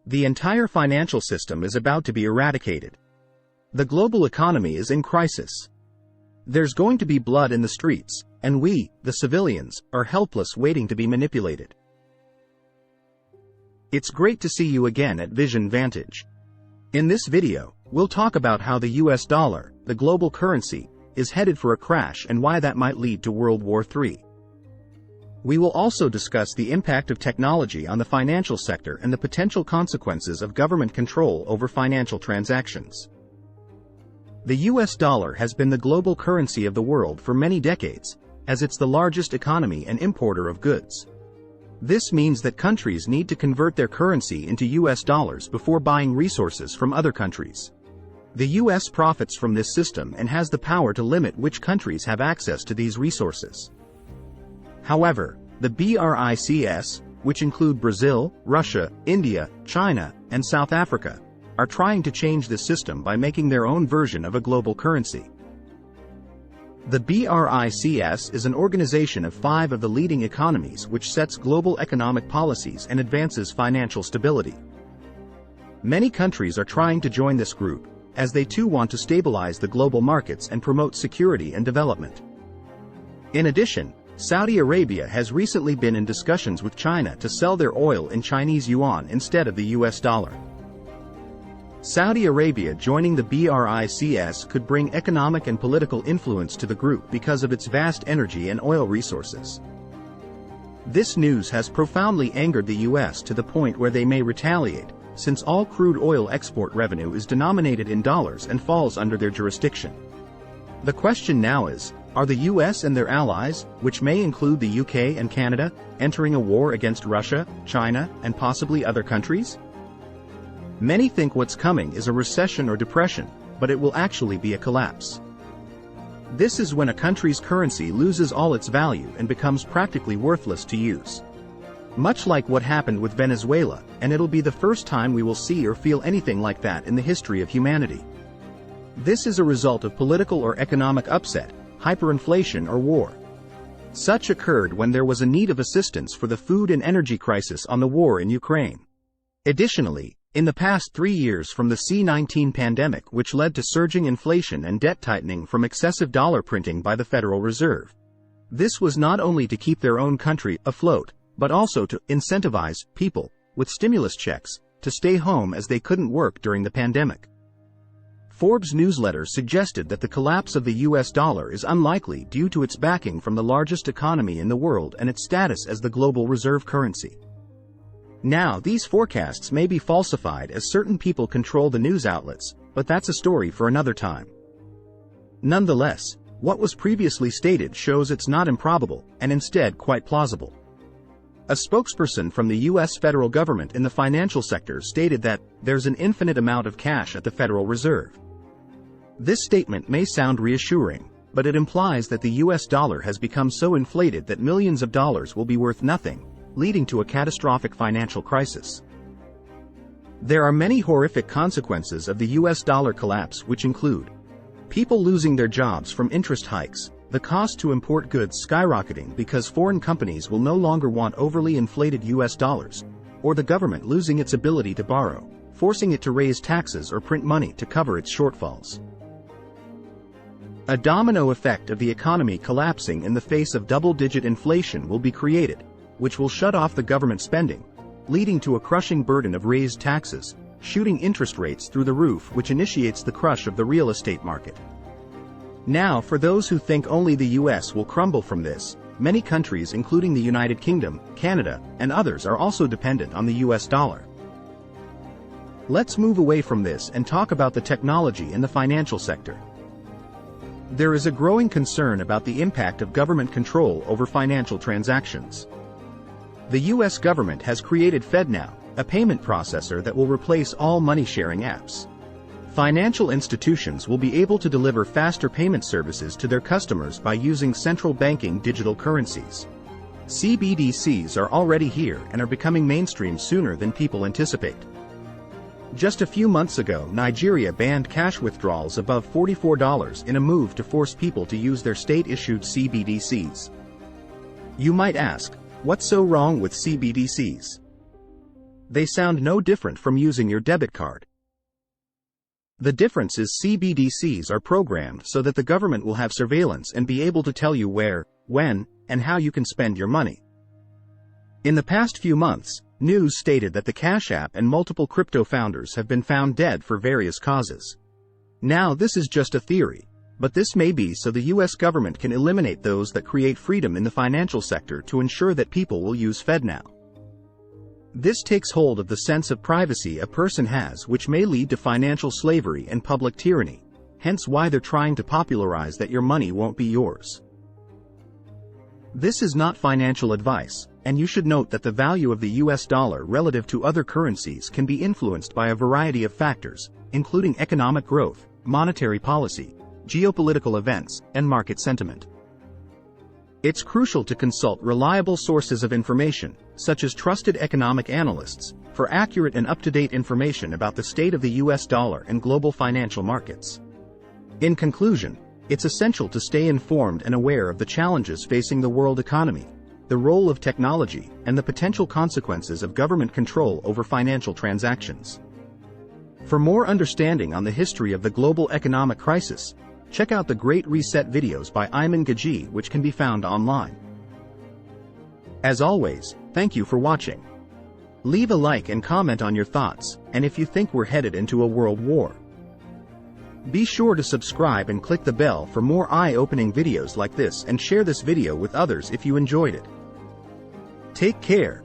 The entire financial system is about to be eradicated. The global economy is in crisis. There's going to be blood in the streets, and we, the civilians, are helpless waiting to be manipulated. It's great to see you again at Vision Vantage. In this video, we'll talk about how the US dollar, the global currency, is headed for a crash and why that might lead to World War III. We will also discuss the impact of technology on the financial sector and the potential consequences of government control over financial transactions. The US dollar has been the global currency of the world for many decades, as it's the largest economy and importer of goods. This means that countries need to convert their currency into US dollars before buying resources from other countries. The US profits from this system and has the power to limit which countries have access to these resources. However, the BRICS, which include Brazil, Russia, India, China, and South Africa, are trying to change this system by making their own version of a global currency. The BRICS is an organization of 5 of the leading economies which sets global economic policies and advances financial stability. Many countries are trying to join this group, as they too want to stabilize the global markets and promote security and development. In addition, Saudi Arabia has recently been in discussions with China to sell their oil in Chinese yuan instead of the US dollar. Saudi Arabia joining the BRICS could bring economic and political influence to the group because of its vast energy and oil resources. This news has profoundly angered the US to the point where they may retaliate, since all crude oil export revenue is denominated in dollars and falls under their jurisdiction. The question now is, are the US and their allies, which may include the UK and Canada, entering a war against Russia, China, and possibly other countries? Many think what's coming is a recession or depression, but it will actually be a collapse. This is when a country's currency loses all its value and becomes practically worthless to use. Much like what happened with Venezuela, and it'll be the first time we will see or feel anything like that in the history of humanity. This is a result of political or economic upset, hyperinflation or war. Such occurred when there was a need of assistance for the food and energy crisis on the war in Ukraine. Additionally, in the past 3 years from the C-19 pandemic, which led to surging inflation and debt tightening from excessive dollar printing by the Federal Reserve. This was not only to keep their own country afloat, but also to incentivize people, with stimulus checks, to stay home as they couldn't work during the pandemic. Forbes newsletter suggested that the collapse of the US dollar is unlikely due to its backing from the largest economy in the world and its status as the global reserve currency. Now, these forecasts may be falsified as certain people control the news outlets, but that's a story for another time. Nonetheless, what was previously stated shows it's not improbable, and instead quite plausible. A spokesperson from the US federal government in the financial sector stated that there's an infinite amount of cash at the Federal Reserve. This statement may sound reassuring, but it implies that the US dollar has become so inflated that millions of dollars will be worth nothing, leading to a catastrophic financial crisis. There are many horrific consequences of the US dollar collapse, which include people losing their jobs from interest hikes, the cost to import goods skyrocketing because foreign companies will no longer want overly inflated US dollars, or the government losing its ability to borrow, forcing it to raise taxes or print money to cover its shortfalls. A domino effect of the economy collapsing in the face of double-digit inflation will be created, which will shut off the government spending, leading to a crushing burden of raised taxes, shooting interest rates through the roof, which initiates the crush of the real estate market. Now, for those who think only the US will crumble from this, many countries including the United Kingdom, Canada, and others are also dependent on the US dollar. Let's move away from this and talk about the technology in the financial sector. There is a growing concern about the impact of government control over financial transactions. The US government has created FedNow, a payment processor that will replace all money-sharing apps. Financial institutions will be able to deliver faster payment services to their customers by using central banking digital currencies. CBDCs are already here and are becoming mainstream sooner than people anticipate. Just a few months ago, Nigeria banned cash withdrawals above $44 in a move to force people to use their state-issued CBDCs. You might ask, what's so wrong with CBDCs? They sound no different from using your debit card. The difference is CBDCs are programmed so that the government will have surveillance and be able to tell you where, when, and how you can spend your money. In the past few months, news stated that the Cash App and multiple crypto founders have been found dead for various causes. Now this is just a theory, but this may be so the US government can eliminate those that create freedom in the financial sector to ensure that people will use FedNow. This takes hold of the sense of privacy a person has, which may lead to financial slavery and public tyranny, hence why they're trying to popularize that your money won't be yours. This is not financial advice, and you should note that the value of the US dollar relative to other currencies can be influenced by a variety of factors, including economic growth, monetary policy, geopolitical events, and market sentiment. It's crucial to consult reliable sources of information, such as trusted economic analysts, for accurate and up-to-date information about the state of the US dollar and global financial markets. In conclusion, it's essential to stay informed and aware of the challenges facing the world economy, the role of technology, and the potential consequences of government control over financial transactions. For more understanding on the history of the global economic crisis, check out the Great Reset videos by Ayman Gaji, which can be found online. As always, thank you for watching. Leave a like and comment on your thoughts, and if you think we're headed into a world war. Be sure to subscribe and click the bell for more eye-opening videos like this, and share this video with others if you enjoyed it. Take care,